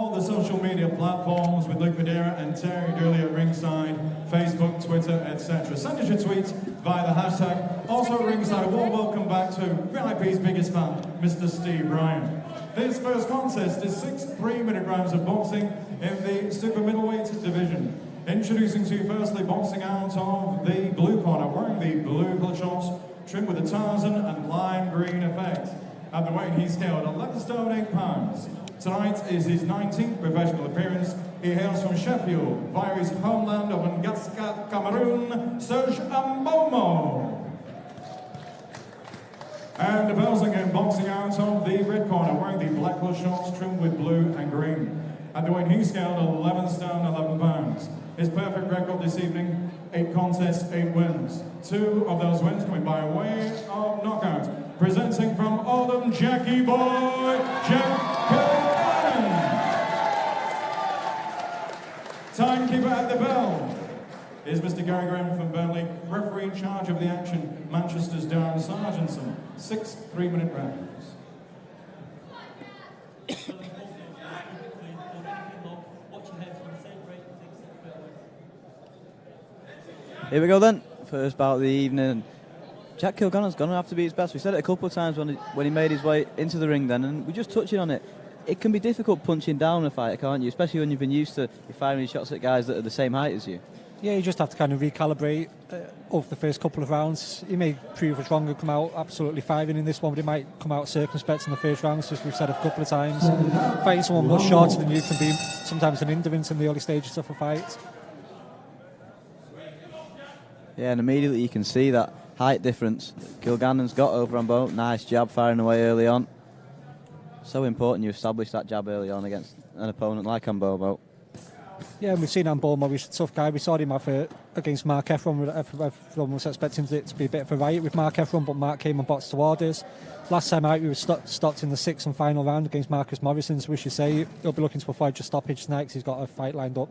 all the social media platforms with Luke Madeira and Terry Dooley at ringside, Facebook, Twitter, etc. Send us your tweets via the hashtag. Also at ringside, a warm welcome back to VIP's biggest fan, Mr. Steve Ryan. This first contest is 6 3-minute rounds of boxing in the super middleweight division. Introducing to you firstly, boxing out of the blue corner, wearing the blue collar shorts, trimmed with a Tarzan and lime green effect. At the weight he's scaled 11 stone 8 pounds. Tonight is his 19th professional appearance. He hails from Sheffield, via his homeland of Ngaska, Cameroon, Serge Ambomo. And opposing him, boxing out of the red corner, wearing the black collar shorts trimmed with blue and green. At the weight he scaled 11 stone 11 pounds. His perfect record this evening, 8 contests, 8 wins. 2 of those wins coming by way of knockout. Presenting from Oldham, Jackie Boy, Jack Kilgannon. Timekeeper at the bell is Mr. Gary Graham from Burnley. Referee in charge of the action, Manchester's Darren Sargentson. 6 3-minute rounds. Here we go then, first bout of the evening. Jack Kilgannon's going to have to be his best. We said it a couple of times when he made his way into the ring then, and we're just touching on it. It can be difficult punching down a fighter, can't you? Especially when you've been used to firing shots at guys that are the same height as you. Yeah, you just have to kind of recalibrate over the first couple of rounds. He may prove us wrong and come out absolutely firing in this one, but he might come out circumspect in the first rounds, as we've said a couple of times. Fighting someone much shorter than you can be sometimes an hindrance in the early stages of a fight. Yeah, and immediately you can see that height difference Kilgannon's got over Ambomo. Nice jab firing away early on. So important you establish that jab early on against an opponent like Ambomo. Yeah, and we've seen Ambomo, he's a tough guy. We saw him against Mark Efron. Everyone was expecting it to be a bit of a riot with Mark Efron, but Mark came and boxed toward us. Last time out, we were stopped in the 6th and final round against Marcus Morrison, so we should say he'll be looking to avoid just stoppage tonight because he's got a fight lined up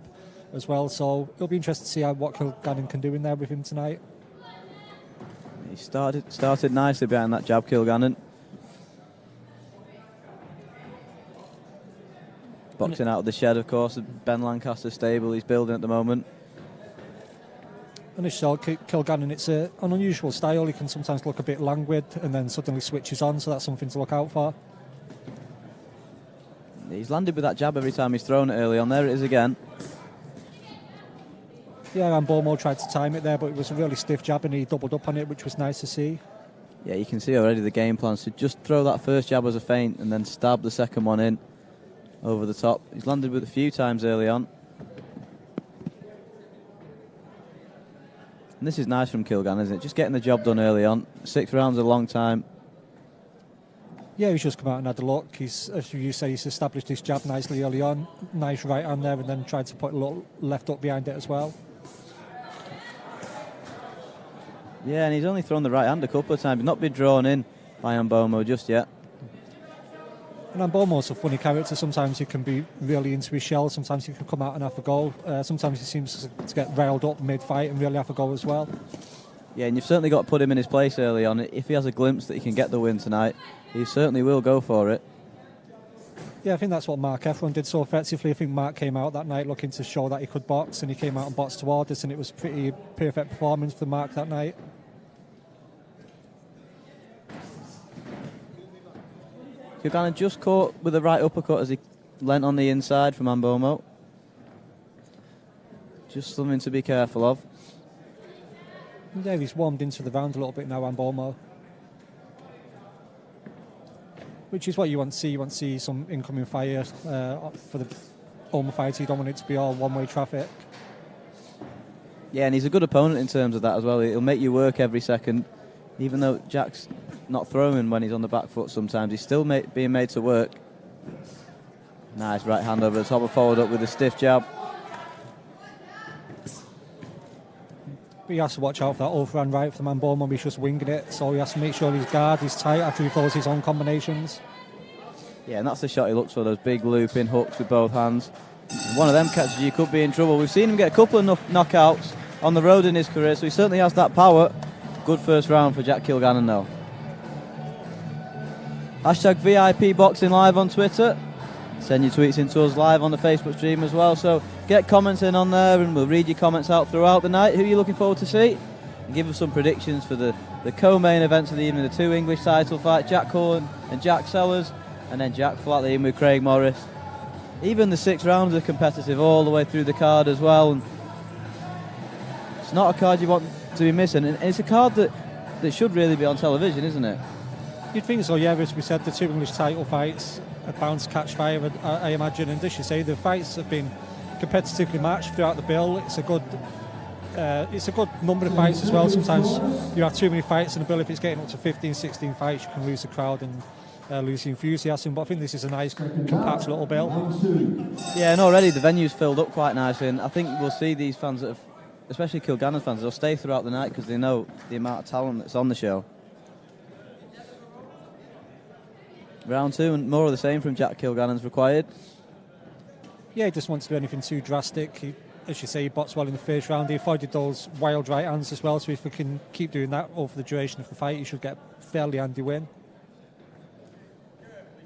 as well. So it'll be interesting to see what Kilgannon can do in there with him tonight. He started nicely behind that jab, Kilgannon. Boxing out of the shed, of course, Ben Lancaster stable he's building at the moment. And as you saw, Kilgannon, it's an unusual style. He can sometimes look a bit languid and then suddenly switches on, so that's something to look out for. He's landed with that jab every time he's thrown it early on. There it is again. Yeah, Ambomo tried to time it there, but it was a really stiff jab and he doubled up on it, which was nice to see. Yeah, you can see already the game plan. So just throw that first jab as a feint and then stab the second one in over the top. He's landed with a few times early on. And this is nice from Kilgannon, isn't it? Just getting the job done early on. 6 rounds a long time. Yeah, he's just come out and had a look. He's, as you say, he's established his jab nicely early on. Nice right hand there and then tried to put a little left up behind it as well. Yeah, and he's only thrown the right hand a couple of times. He's not been drawn in by Ambomo just yet. And Ambomo's a funny character. Sometimes he can be really into his shell. Sometimes he can come out and have a go. Sometimes he seems to get riled up mid-fight and really have a go as well. Yeah, and you've certainly got to put him in his place early on. If he has a glimpse that he can get the win tonight, he certainly will go for it. Yeah, I think that's what Mark Efron did so effectively. I think Mark came out that night looking to show that he could box, and he came out and boxed toward us, and it was a pretty perfect performance for Mark that night. Kilgannon just caught with the right uppercut as he leant on the inside from Ambomo. Just something to be careful of. Yeah, he's warmed into the round a little bit now, Ambomo. Which is what you want to see. You want to see some incoming fire for the home fight. You don't want it to be all one-way traffic. Yeah, and he's a good opponent in terms of that as well. He'll make you work every second. Even though Jack's not throwing when he's on the back foot sometimes, he's still being made to work. Nice right hand over the top and followed up with a stiff jab. But he has to watch out for that overhand right from Ambomo. He's just winging it, so he has to make sure his guard is tight after he throws his own combinations. Yeah, and that's the shot he looks for, those big looping hooks with both hands. If one of them catches you, could be in trouble. We've seen him get a couple of knockouts on the road in his career, so he certainly has that power. Good first round for Jack Kilgannon though. Hashtag VIP Boxing Live on Twitter. Send your tweets into us live on the Facebook stream as well. So get comments in on there and we'll read your comments out throughout the night. Who are you looking forward to see? And give us some predictions for the co-main events of the evening, the 2 English title fights, Jack Cullen and Jack Sellers, and then Jack Flatley in with Craig Morris. Even the 6 rounds are competitive all the way through the card as well. And it's not a card you want to be missing. And it's a card that should really be on television, isn't it? You'd think so, yeah. As we said, the 2 English title fights are bound to catch fire, I imagine. And as you say, the fights have been competitively matched throughout the bill. It's a good number of fights as well. Sometimes you have too many fights in the bill. If it's getting up to 15, 16 fights, you can lose the crowd and lose the enthusiasm. But I think this is a nice, compact little bill. Yeah, and already the venue's filled up quite nicely. And I think we'll see these fans, that have, especially Kilgannon fans, they'll stay throughout the night because they know the amount of talent that's on the show. Round 2 and more of the same from Jack Kilgannon's required. Yeah, he doesn't want to do anything too drastic. As you say, he boxed well in the first round. He avoided those wild right hands as well, so if we can keep doing that over the duration of the fight, he should get a fairly handy win.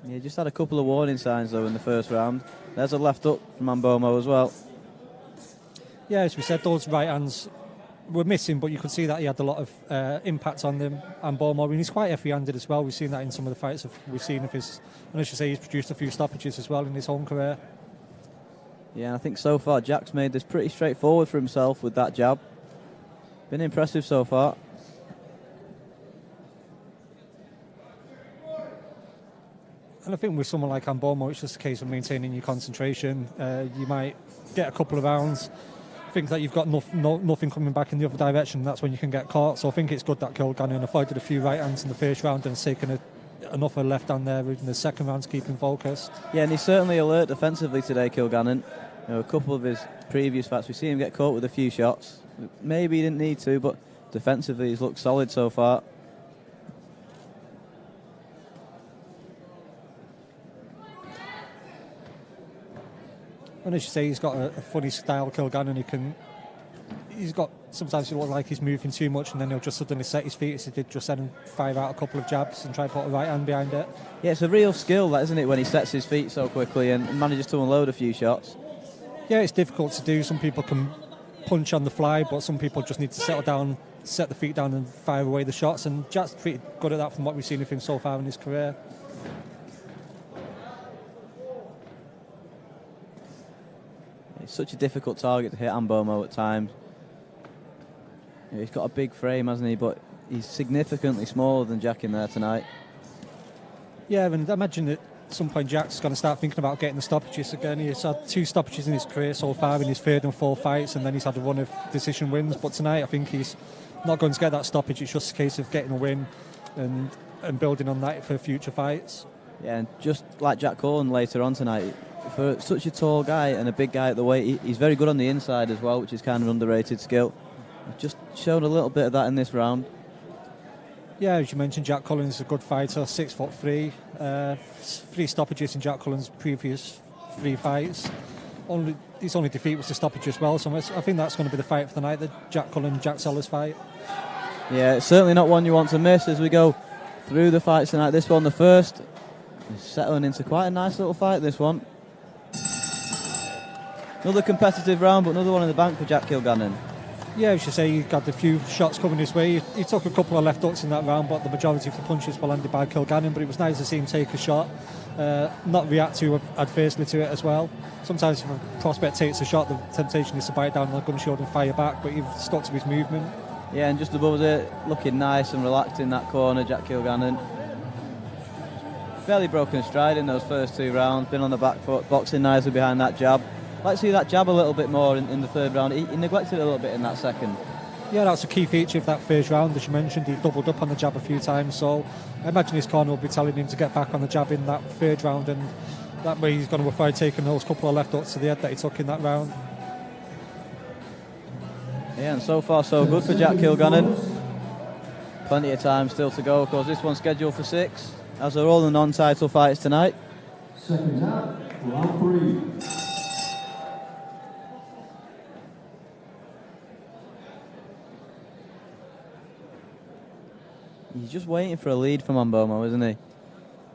Yeah, just had a couple of warning signs though in the first round. There's a left up from Ambomo as well. Yeah, as we said, those right hands were missing, but you could see that he had a lot of impact on them. Ambomo, and he's quite heavy-handed as well. We've seen that in some of the fights we've seen of his. And as you say, he's produced a few stoppages as well in his own career. Yeah, and I think so far Jack's made this pretty straightforward for himself with that jab. Been impressive so far. And I think with someone like Ambomo, it's just a case of maintaining your concentration. You might get a couple of rounds, think that you've got nothing coming back in the other direction, and that's when you can get caught. So I think it's good that Kilgannon avoided a few right hands in the first round and has taken enough of left hand there in the second round to keep him focused. Yeah, and he's certainly alert defensively today, Kilgannon. You know, a couple of his previous fights, we see him get caught with a few shots. Maybe he didn't need to, but defensively he's looked solid so far. And as you say, he's got a funny style, Kilgannon. Sometimes he looks like he's moving too much and then he'll just suddenly set his feet, as he did just then, fire out a couple of jabs and try to put a right hand behind it. Yeah, it's a real skill, that, isn't it, when he sets his feet so quickly and manages to unload a few shots. Yeah, it's difficult to do. Some people can punch on the fly, but some people just need to settle down, set the feet down and fire away the shots, and Jack's pretty good at that from what we've seen of him so far in his career. It's such a difficult target to hit Ambomo at times. Yeah, he's got a big frame, hasn't he? But he's significantly smaller than Jack in there tonight. Yeah, and I imagine that at some point Jack's going to start thinking about getting the stoppages again. He's had 2 stoppages in his career so far in his 3rd and 4th fights, and then he's had a run of decision wins. But tonight I think he's not going to get that stoppage. It's just a case of getting a win and building on that for future fights. Yeah, and just like Jack Cullen later on tonight, for such a tall guy and a big guy at the weight, he's very good on the inside as well, which is kind of an underrated skill. Just shown a little bit of that in this round. Yeah, as you mentioned, Jack Cullen's a good fighter, 6'3", 3 stoppages in Jack Cullen's previous 3 fights. His only defeat was the stoppage as well, so I think that's going to be the fight for the night, the Jack Cullen-Jack Sellers fight. Yeah, it's certainly not one you want to miss as we go through the fights tonight. This one, the first, is settling into quite a nice little fight, this one. Another competitive round, but another one in the bank for Jack Kilgannon. Yeah, as you say, he got a few shots coming his way. He took a couple of left hooks in that round, but the majority of the punches were landed by Kilgannon. But it was nice to see him take a shot, not react too adversely to it as well. Sometimes if a prospect takes a shot, the temptation is to bite down on the gun shield and fire back, but he stuck to his movement. Yeah, and just above it, looking nice and relaxed in that corner, Jack Kilgannon. Fairly broken stride in those first 2 rounds, been on the back foot, boxing nicely behind that jab. I'd like to see that jab a little bit more in the 3rd round. He neglected it a little bit in that 2nd. Yeah, that's a key feature of that 1st round. As you mentioned, he doubled up on the jab a few times, so I imagine his corner will be telling him to get back on the jab in that 3rd round, and that way he's going to avoid taking those couple of left hooks to the head that he took in that round. Yeah, and so far so good for Jack Kilgannon. Plenty of time still to go, of course. This one's scheduled for 6, as are all the non-title fights tonight. Second half, round 3. He's just waiting for a lead from Ambomo, isn't he?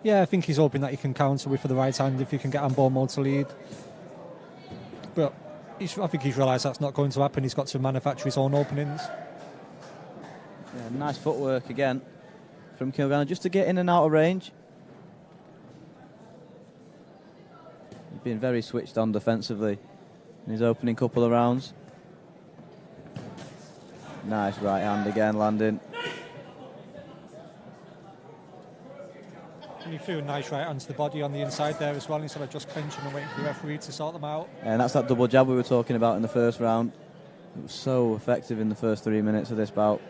Yeah, I think he's hoping that he can counter with the right hand if he can get Ambomo to lead. But I think he's realised that's not going to happen. He's got to manufacture his own openings. Yeah, nice footwork again from Kilgannon, just to get in and out of range. He's been very switched on defensively in his opening couple of rounds. Nice right hand again, landing. And he threw a nice right hand to the body on the inside there as well, instead of just clinching and waiting for the referee to sort them out. And that's that double jab we were talking about in the first round. It was so effective in the first 3 minutes of this bout.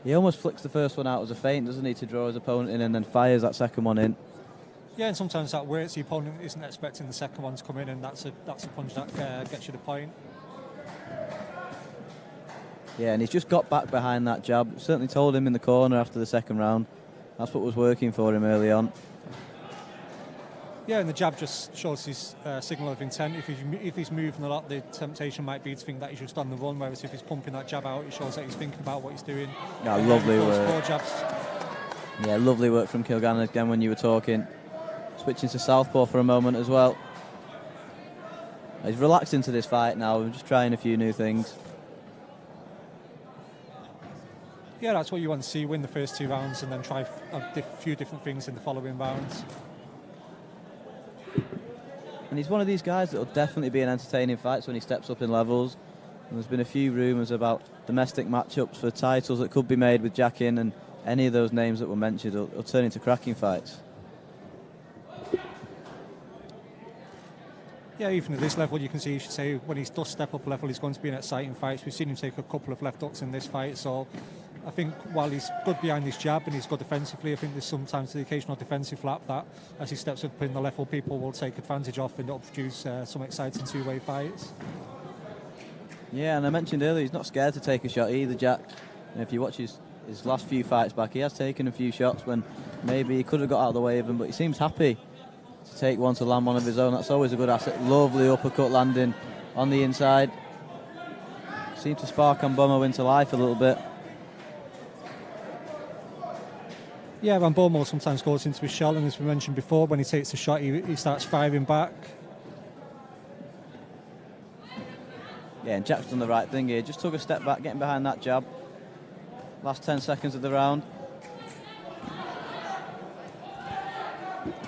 He almost flicks the first one out as a feint, doesn't he, to draw his opponent in, and then fires that second one in. Yeah, and sometimes that works. The opponent isn't expecting the second one to come in, and that's a punch that gets you the point. Yeah, and he's just got back behind that jab. Certainly told him in the corner after the second round. That's what was working for him early on. Yeah, and the jab just shows his signal of intent. If he's moving a lot, the temptation might be to think that he's just on the run, whereas if he's pumping that jab out, it shows that he's thinking about what he's doing. Yeah, lovely work. 4 jabs. Yeah, lovely work from Kilgannon again when you were talking. Switching to southpaw for a moment as well. He's relaxed into this fight now, just trying a few new things. Yeah, that's what you want to see, win the first 2 rounds and then try a few different things in the following rounds. And he's one of these guys that will definitely be in entertaining fights when he steps up in levels. And there's been a few rumours about domestic matchups for titles that could be made with Jack in, and any of those names that were mentioned will turn into cracking fights. Yeah, even at this level, you can see, you should say, when he does step up a level, he's going to be in exciting fights. We've seen him take a couple of left hooks in this fight, so I think while he's good behind his jab and he's good defensively, I think there's sometimes the occasional defensive flap that, as he steps up in the level, people will take advantage of, and it'll produce some exciting two-way fights. Yeah, and I mentioned earlier, he's not scared to take a shot either, Jack. And if you watch his last few fights back, he has taken a few shots when maybe he could have got out of the way of him, but he seems happy to take one, to land one of his own. That's always a good asset. Lovely uppercut landing on the inside. Seemed to spark Ambomo into life a little bit. Yeah, Ambomo sometimes goes into his shell, and as we mentioned before, when he takes a shot, he starts firing back. Yeah, and Jack's done the right thing here. Just took a step back, getting behind that jab. Last 10 seconds of the round.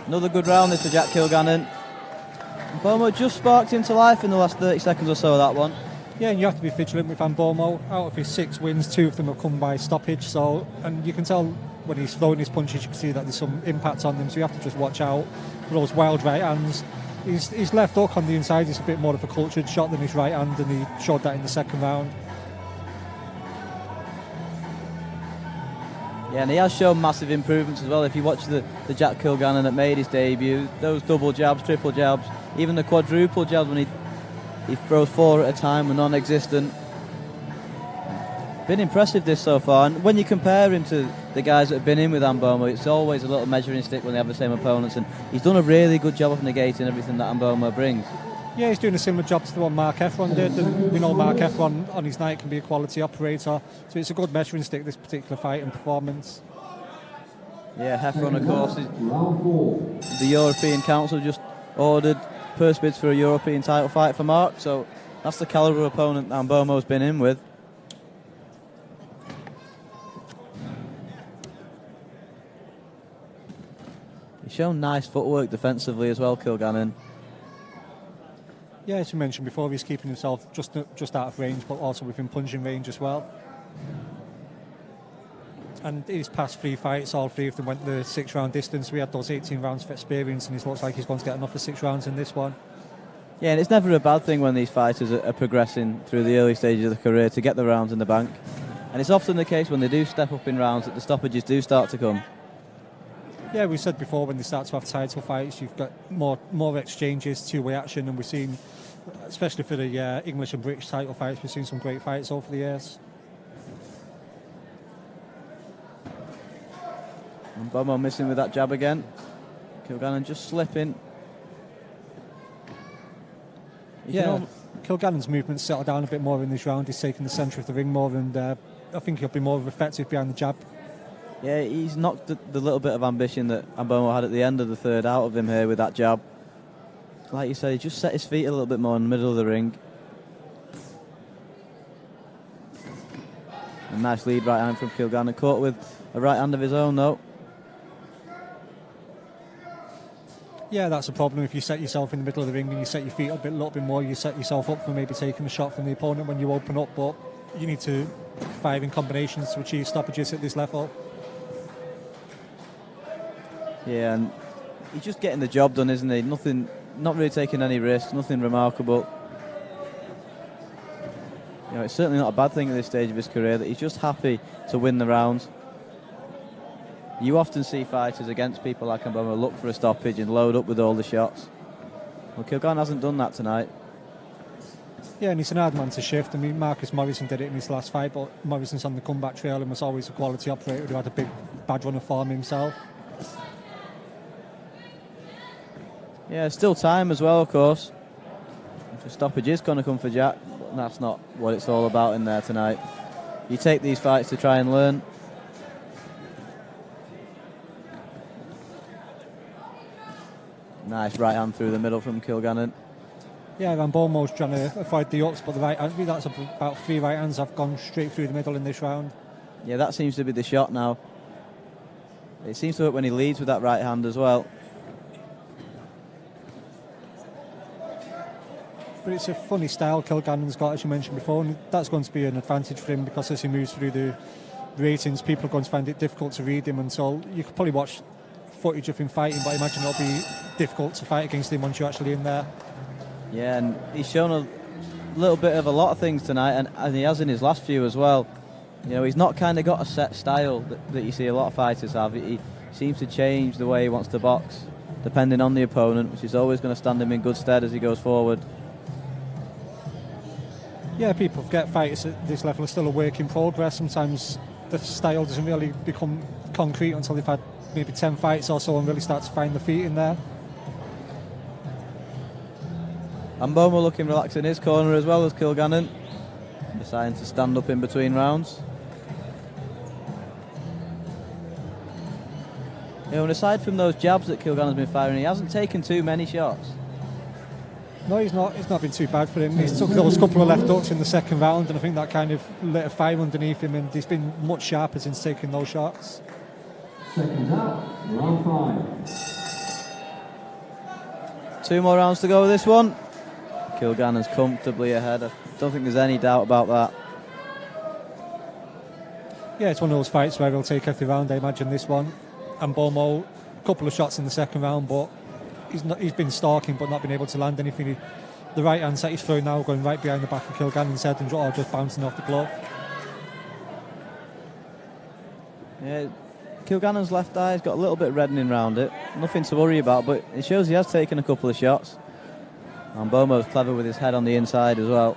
Another good round this for Jack Kilgannon. Ambomo just sparked into life in the last 30 seconds or so of that one. Yeah, and you have to be vigilant with Ambomo. Out of his 6 wins, 2 of them have come by stoppage. So, and you can tell when he's throwing his punches, you can see that there's some impact on them. So you have to just watch out for those wild right hands. His left hook on the inside is a bit more of a cultured shot than his right hand, and he showed that in the second round. Yeah, and he has shown massive improvements as well. If you watch the Jack Kilgannon that made his debut, those double jabs, triple jabs, even the quadruple jabs when he throws 4 at a time were non-existent. Been impressive this so far, and when you compare him to the guys that have been in with Ambomo, it's always a little measuring stick when they have the same opponents, and he's done a really good job of negating everything that Ambomo brings. Yeah, he's doing a similar job to the one Mark Efron did, and we know Mark Efron on his night can be a quality operator, so it's a good measuring stick, this particular fight and performance. Yeah, Heffron, of course, the European Council just ordered purse bids for a European title fight for Mark, so that's the calibre of opponent that Ambomo's been in with. He's shown nice footwork defensively as well, Kilgannon. Yeah, as we mentioned before, he's keeping himself just out of range, but also within punching range as well. And his past 3 fights, all 3 of them went the 6-round distance. We had those 18 rounds of experience, and it looks like he's going to get enough for 6 rounds in this one. Yeah, and it's never a bad thing when these fighters are progressing through the early stages of the career to get the rounds in the bank. And it's often the case when they do step up in rounds that the stoppages do start to come. Yeah, we said before, when they start to have title fights, you've got more exchanges, two-way action, and we've seen, especially for the English and British title fights, we've seen some great fights over the years. And Ambomo missing with that jab again. Kilgannon just slipping. Kilgannon's movements settled down a bit more in this round. He's taking the centre of the ring more, and I think he'll be more effective behind the jab. Yeah, he's knocked the little bit of ambition that Ambomo had at the end of the third out of him here with that jab. Like you say, he just set his feet a little bit more in the middle of the ring. A nice lead right hand from Kilgannon, caught with a right hand of his own though. Yeah, that's a problem. If you set yourself in the middle of the ring and you set your feet up a little bit more, you set yourself up for maybe taking a shot from the opponent when you open up, but you need to fire in combinations to achieve stoppages at this level. Yeah, and he's just getting the job done, isn't he? Nothing, not really taking any risks, nothing remarkable. You know, it's certainly not a bad thing at this stage of his career that he's just happy to win the rounds. You often see fighters against people like Ambomo look for a stoppage and load up with all the shots. Well, Kilgannon hasn't done that tonight. Yeah, and he's an hard man to shift. I mean, Marcus Morrison did it in his last fight, but Morrison's on the comeback trail and was always a quality operator who had a big bad run of form himself. Yeah, still time as well, of course. If a stoppage is going to come for Jack, but that's not what it's all about in there tonight. You take these fights to try and learn. Nice right hand through the middle from Kilgannon. Yeah, Ambomo's trying to avoid the ups, but the right hand, that's about 3 right hands have gone straight through the middle in this round. Yeah, that seems to be the shot now. It seems to work when he leads with that right hand as well. But it's a funny style Kilgannon's got, as you mentioned before, and that's going to be an advantage for him because as he moves through the ratings, people are going to find it difficult to read him, and so you could probably watch footage of him fighting, but I imagine it'll be difficult to fight against him once you're actually in there. Yeah, and he's shown a little bit of a lot of things tonight, and he has in his last few as well. You know, he's not kind of got a set style that you see a lot of fighters have. He seems to change the way he wants to box, depending on the opponent, which is always going to stand him in good stead as he goes forward. Yeah, people forget fighters at this level are still a work in progress. Sometimes the style doesn't really become concrete until they've had maybe 10 fights or so and really start to find the feet in there. Ambomo looking relaxed in his corner as well as Kilgannon, deciding to stand up in between rounds. You know, and aside from those jabs that Kilgannon's been firing, he hasn't taken too many shots. No, he's not. It's not been too bad for him. He's took those couple of left hooks in the second round, and I think that kind of lit a fire underneath him, and he's been much sharper since taking those shots. Seconds out, round 5. 2 more rounds to go with this one. Kilgannon's comfortably ahead. I don't think there's any doubt about that. Yeah, it's one of those fights where he'll take every round, I imagine this one. Ambomo, a couple of shots in the second round, but he's been stalking but not been able to land anything. The right hand set he's throwing now going right behind the back of Kilgannon's head and just bouncing off the glove. Yeah, Kilgannon's left eye's got a little bit of reddening around it. Nothing to worry about, but it shows he has taken a couple of shots. Ambomo's clever with his head on the inside as well.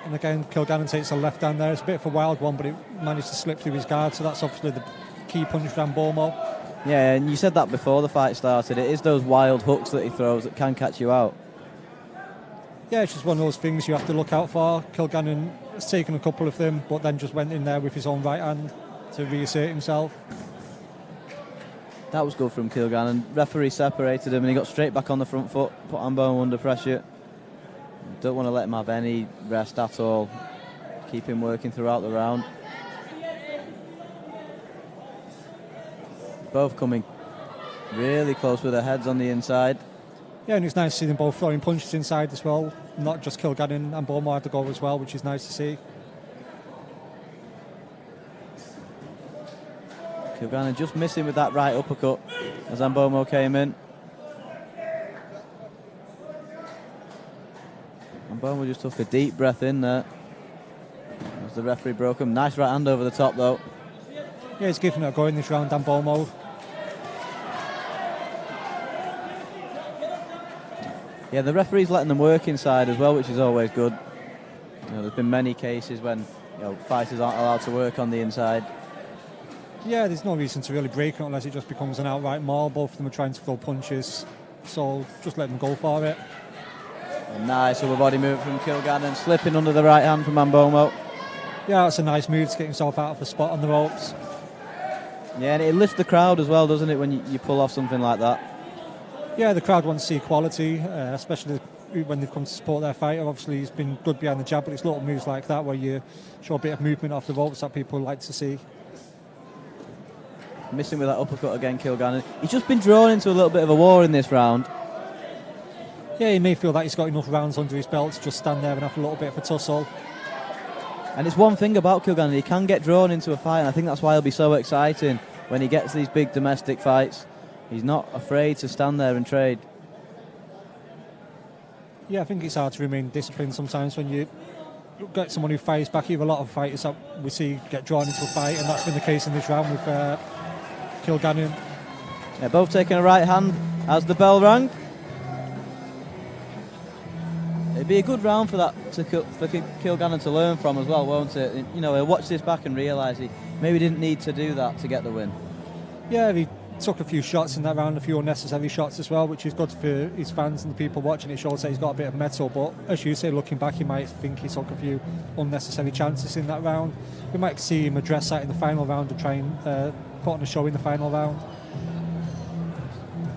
And again, Kilgannon takes a left hand there. It's a bit of a wild one, but it managed to slip through his guard, so that's obviously the key punch for Ambomo. Yeah, and you said that before the fight started. It is those wild hooks that he throws that can catch you out. Yeah, it's just one of those things you have to look out for. Kilgannon has taken a couple of them, but then just went in there with his own right hand to reassert himself. That was good from Kilgannon. Referee separated him and he got straight back on the front foot, put Ambomo under pressure. Don't want to let him have any rest at all. Keep him working throughout the round. Both coming really close with their heads on the inside. Yeah, and it's nice to see them both throwing punches inside as well. Not just Kilgannon, Ambomo had to go as well, which is nice to see. Kilgannon just missing with that right uppercut as Ambomo came in. Ambomo just took a deep breath in there as the referee broke him. Nice right hand over the top though. Yeah, he's giving it a go in this round, Ambomo. Yeah, the referee's letting them work inside as well, which is always good. You know, there's been many cases when fighters aren't allowed to work on the inside. Yeah, there's no reason to really break it unless it just becomes an outright maul. Both of them are trying to throw punches, so just let them go for it. A nice upper body move from Kilgannon, slipping under the right hand from Ambomo. Yeah, that's a nice move to get himself out of the spot on the ropes. Yeah, and it lifts the crowd as well, doesn't it, when you pull off something like that? Yeah, the crowd wants to see quality, especially when they've come to support their fighter. Obviously, he's been good behind the jab, but it's little moves like that where you show a bit of movement off the ropes that people like to see. Missing with that uppercut again, Kilgannon. He's just been drawn into a little bit of a war in this round. Yeah, he may feel that he's got enough rounds under his belt to just stand there and have a little bit of a tussle. And it's one thing about Kilgannon, he can get drawn into a fight, and I think that's why he'll be so exciting when he gets these big domestic fights. He's not afraid to stand there and trade. Yeah, I think it's hard to remain disciplined sometimes when you get someone who fires back. You have a lot of fighters that we see get drawn into a fight, and that's been the case in this round with Kilgannon. Yeah, both taking a right hand as the bell rang. It'd be a good round for that for Kilgannon to learn from as well, won't it? You know, he'll watch this back and realise he maybe didn't need to do that to get the win. Yeah, he took a few shots in that round, a few unnecessary shots as well, which is good for his fans and the people watching. It shows that he's got a bit of mettle, but as you say, looking back, you might think he took a few unnecessary chances in that round. We might see him address that in the final round and try and put on a show in the final round.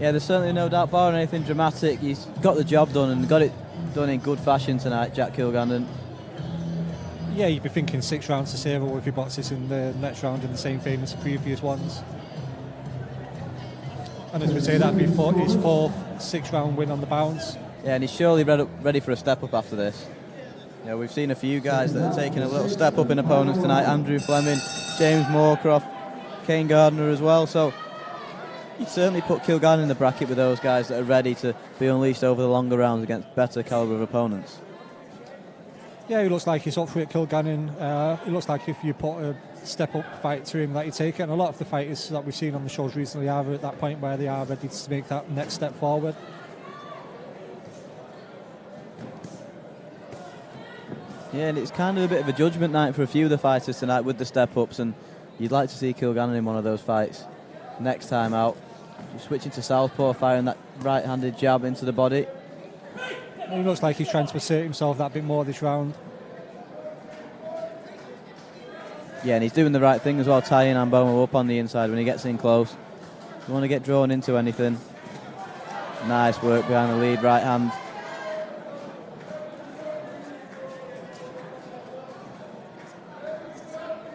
Yeah, there's certainly no doubt, barring anything dramatic, he's got the job done and got it done in good fashion tonight, Jack Kilgannon. Yeah, you'd be thinking 6 rounds to 0 if he boxes in the next round in the same vein as the previous ones. And as we say, that'd be his 4th 6-round win on the bounce. Yeah, and he's surely ready for a step up after this. You know, we've seen a few guys that are taking a little step up in opponents tonight. Andrew Fleming, James Moorcroft, Kane Gardner as well. So you'd certainly put Kilgannon in the bracket with those guys that are ready to be unleashed over the longer rounds against better calibre of opponents. Yeah, he looks like he's up for it, Kilgannon. It looks like if you put a step-up fight to him that he'd take it. And a lot of the fighters that we've seen on the shows recently are at that point where they are ready to make that next step forward. Yeah, and it's kind of a bit of a judgment night for a few of the fighters tonight with the step-ups, and you'd like to see Kilgannon in one of those fights next time out. Just switching to southpaw, firing that right-handed jab into the body. He looks like he's trying to assert himself that bit more this round. Yeah, and he's doing the right thing as well, tying Ambomo up on the inside when he gets in close. You want to get drawn into anything. Nice work behind the lead right hand.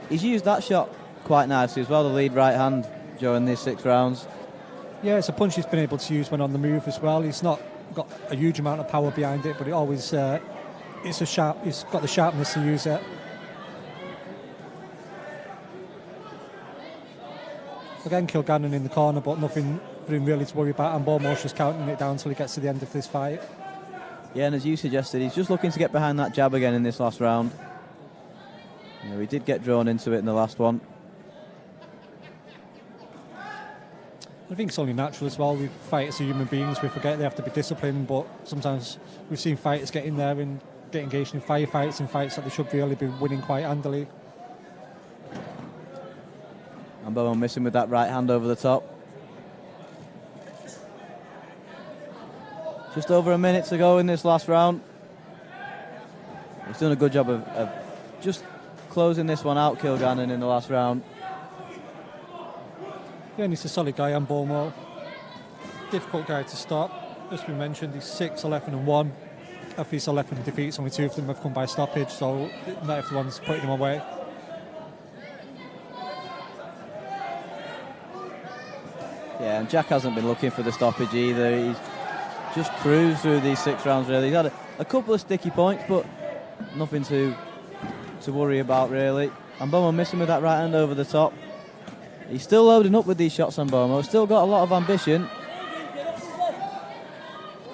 He's used that shot quite nicely as well, the lead right hand during these 6 rounds. Yeah, it's a punch he's been able to use when on the move as well. He's not got a huge amount of power behind it, but it always he's got the sharpness to use it. Again, Kilgannon in the corner, but nothing for him really to worry about. Ambomo's just counting it down until he gets to the end of this fight. Yeah, and as you suggested, he's just looking to get behind that jab again in this last round. You know, he did get drawn into it in the last one. I think it's only natural as well. We fight as human beings. We forget they have to be disciplined, but sometimes we've seen fighters get in there and get engaged in firefights and fights that they should really be winning quite handily. Ambomo missing with that right hand over the top. Just over a minute to go in this last round. He's done a good job of just closing this one out, Kilgannon, in the last round. Yeah, and he's a solid guy, Ambomo. Difficult guy to stop. As we mentioned, he's 6-11-1. Of his 11 defeats, only 2 of them have come by stoppage, so not everyone's putting him away. Yeah, and Jack hasn't been looking for the stoppage either. He's just cruised through these 6 rounds, really. He's had a couple of sticky points, but nothing to worry about, really. Ambomo missing with that right hand over the top. He's still loading up with these shots, Ambomo. Still got a lot of ambition.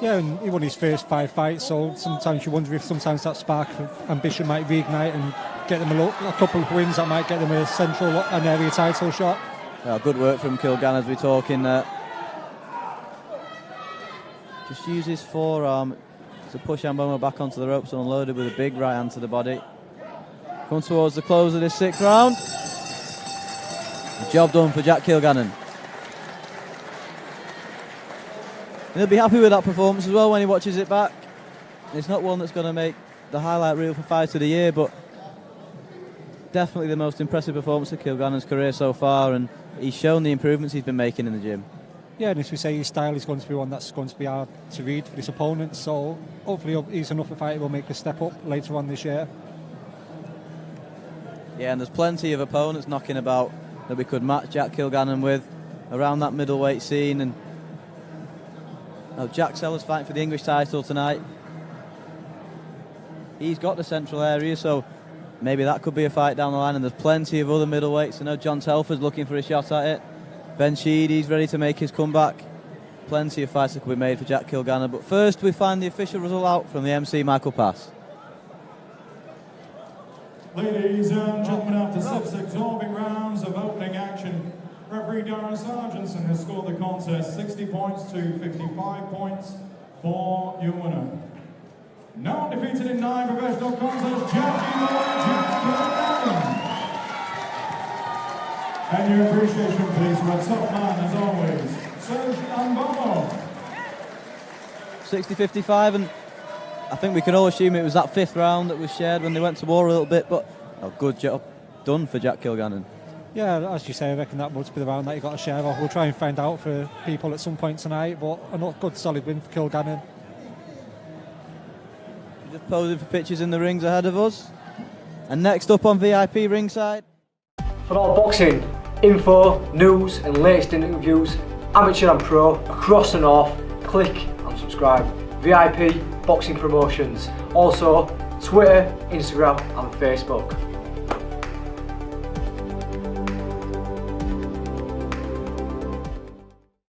Yeah, and he won his first 5 fights, so sometimes you wonder if sometimes that spark of ambition might reignite and get them a couple of wins that might get them a central and area title shot. Well, good work from Kilgannon as we're talking there. Just use his forearm to push Ambomo back onto the ropes, unloaded with a big right hand to the body. Come towards the close of this 6th round. Job done for Jack Kilgannon. He'll be happy with that performance as well when he watches it back. It's not one that's going to make the highlight reel for Fight of the Year, but definitely the most impressive performance of Kilgannon's career so far, and he's shown the improvements he's been making in the gym. Yeah, and as we say, his style is going to be one that's going to be hard to read for his opponents, so hopefully he's enough a fighter who will make a step up later on this year. Yeah, and there's plenty of opponents knocking about that we could match Jack Kilgannon with around that middleweight scene, and Jack Sellers fighting for the English title tonight. He's got the central area, so maybe that could be a fight down the line, and there's plenty of other middleweights. I know John Telford's looking for a shot at it. Ben Sheedy's ready to make his comeback. Plenty of fights that could be made for Jack Kilgannon, but first we find the official result out from the MC Michael Pass. Ladies and gentlemen, after 6 absorbing rounds of opening action, referee Darren Sargentson has scored the contest 60 points to 55 points for your winner. Now defeated in 9 professional contests, Jack Kilgannon. And your appreciation, please, for a tough man, as always, Serge Ambomo. 60-55, and I think we can all assume it was that 5th round that was shared when they went to war a little bit, but a good job done for Jack Kilgannon. Yeah, as you say, I reckon that must be the round that you got to share off. We'll try and find out for people at some point tonight, but a good solid win for Kilgannon. Just posing for pictures in the rings ahead of us. And next up on VIP ringside. For all boxing info, news and latest interviews, amateur and pro, across the north, click and subscribe. VIP Boxing Promotions. Also Twitter, Instagram and Facebook.